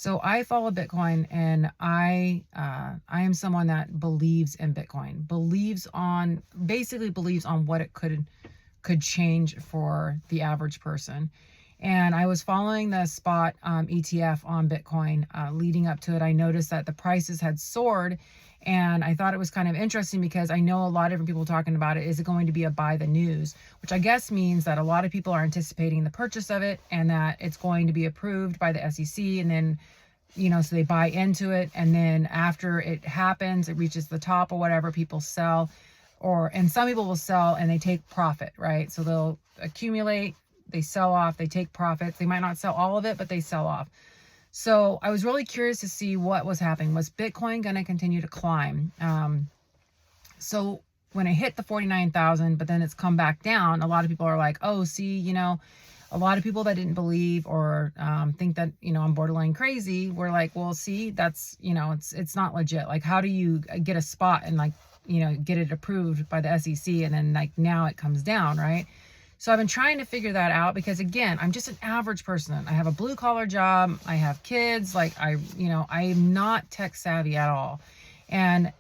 So I follow Bitcoin, and I am someone that believes in Bitcoin, basically believes on what it could change for the average person. And I was following the spot ETF on Bitcoin leading up to it. I noticed that the prices had soared, and I thought it was kind of interesting because I know a lot of different people talking about it. Is it going to be a buy the news? Which I guess means that a lot of people are anticipating the purchase of it and that it's going to be approved by the SEC. And then, so they buy into it. And then after it happens, it reaches the top or whatever, people sell. And some people will sell and they take profit, right? So they'll accumulate, they sell off, they take profits. They might not sell all of it, but they sell off. So I was really curious to see what was happening. Was Bitcoin going to continue to climb? So when it hit the 49,000, but then it's come back down, a lot of people are like, oh, see, a lot of people that didn't believe or think that, I'm borderline crazy, were like, well, see, that's, it's not legit. Like, how do you get a spot and get it approved by the SEC, and then now it comes down, right? So I've been trying to figure that out because, again, I'm just an average person. I have a blue collar job. I have kids. I am not tech savvy at all. And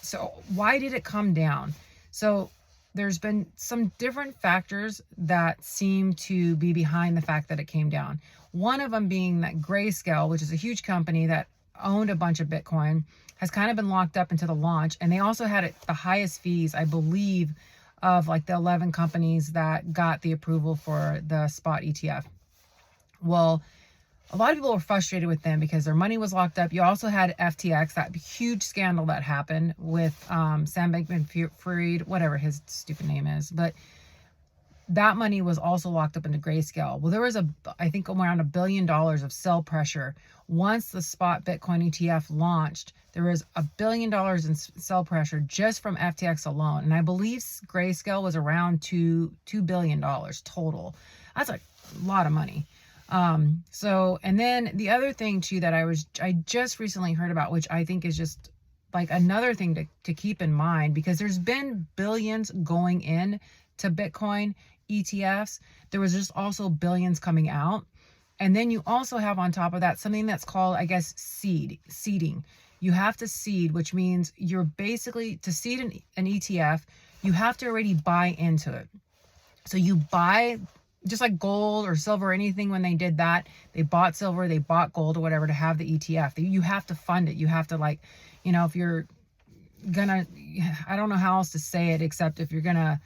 so why did it come down? So there's been some different factors that seem to be behind the fact that it came down. One of them being that Grayscale, which is a huge company that owned a bunch of Bitcoin, has kind of been locked up into the launch. And they also had the highest fees, I believe, of the 11 companies that got the approval for the spot ETF. Well, a lot of people were frustrated with them because their money was locked up. You also had FTX, that huge scandal that happened with Sam Bankman-Fried, whatever his stupid name is. But that money was also locked up into Grayscale. Well, there was I think around $1 billion of sell pressure. Once the spot Bitcoin ETF launched, there was $1 billion in sell pressure just from FTX alone. And I believe Grayscale was around $2 billion total. That's a lot of money. And then the other thing too that I just recently heard about, which I think is just another thing to keep in mind, because there's been billions going in to Bitcoin ETFs. There was just also billions coming out. And then you also have on top of that something that's called, I guess, seeding. You have to seed, which means you're basically, to seed an ETF, you have to already buy into it. So you buy, just like gold or silver or anything. When they did that, they bought silver, they bought gold or whatever to have the ETF. You have to fund it. You have to if you're gonna, I don't know how else to say it, except if you're gonna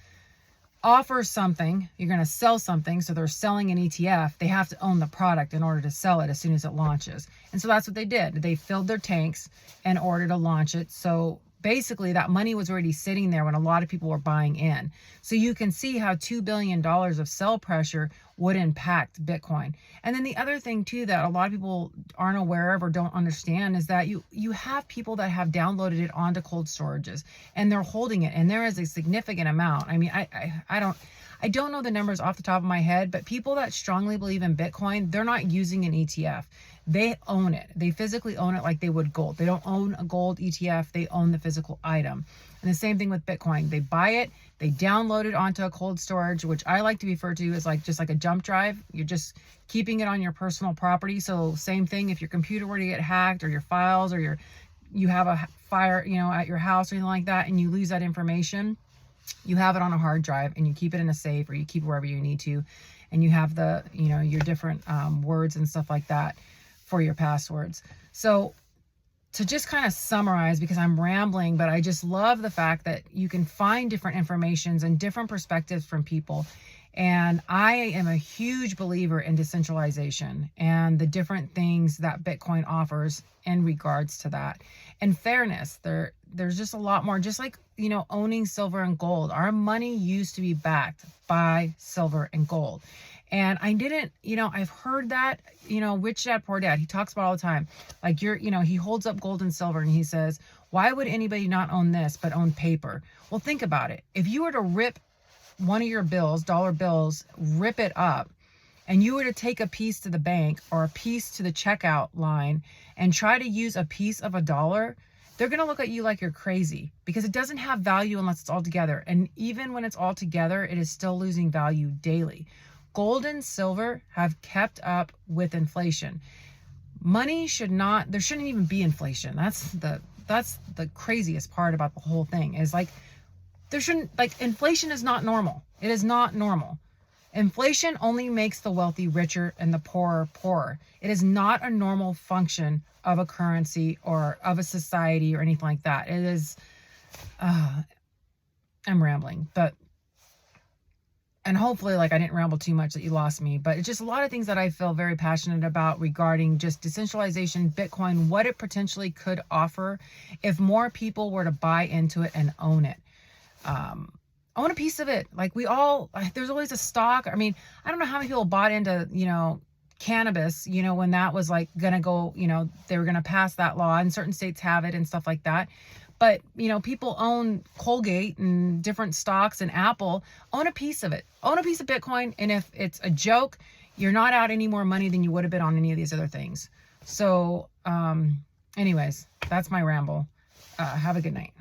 offer something, you're going to sell something, so they're selling an ETF, they have to own the product in order to sell it as soon as it launches. And so that's what they did. They filled their tanks in order to launch it. So basically that money was already sitting there when a lot of people were buying in. So you can see how $2 billion of sell pressure would impact Bitcoin. And then the other thing too that a lot of people aren't aware of or don't understand is that you have people that have downloaded it onto cold storages and they're holding it, and there is a significant amount. I mean, I don't know the numbers off the top of my head, but people that strongly believe in Bitcoin, they're not using an ETF. They own it. They physically own it like they would gold. They don't own a gold ETF. They own the physical item. And the same thing with Bitcoin. They buy it, they download it onto a cold storage, which I like to refer to as just like a jump drive. You're just keeping it on your personal property. So same thing, if your computer were to get hacked, or your files, or you have a fire, at your house or anything like that, and you lose that information, you have it on a hard drive and you keep it in a safe, or you keep it wherever you need to. And you have the, your different words and stuff like that for your passwords. So to just kind of summarize, because I'm rambling, but I just love the fact that you can find different informations and different perspectives from people. And I am a huge believer in decentralization and the different things that Bitcoin offers in regards to that. And fairness, there's just a lot more, just like, owning silver and gold. Our money used to be backed by silver and gold. And I didn't, I've heard that, Rich Dad, Poor Dad, he talks about all the time, he holds up gold and silver and he says, why would anybody not own this, but own paper? Well, think about it. If you were to rip one of your bills, dollar bills, rip it up, and you were to take a piece to the bank or a piece to the checkout line and try to use a piece of $1, they're going to look at you like you're crazy, because it doesn't have value unless it's all together. And even when it's all together, it is still losing value daily. Gold and silver have kept up with inflation. money should not, there shouldn't even be inflation. That's the craziest part about the whole thing, is like, there shouldn't, like, inflation is not normal. It is not normal. Inflation only makes the wealthy richer and the poorer poorer. It is not a normal function of a currency or of a society or anything like that. It is, I'm rambling, but, and hopefully, like, I didn't ramble too much that you lost me, but it's just a lot of things that I feel very passionate about regarding just decentralization, Bitcoin, what it potentially could offer if more people were to buy into it and own it. Own a piece of it. Like, we all, there's always a stock. I mean, I don't know how many people bought into, cannabis, when that was like gonna go, they were gonna pass that law, and certain states have it and stuff like that. But, people own Colgate and different stocks, and Apple. Own a piece of it. Own a piece of Bitcoin. And if it's a joke, you're not out any more money than you would have been on any of these other things. So, anyways, that's my ramble. Have a good night.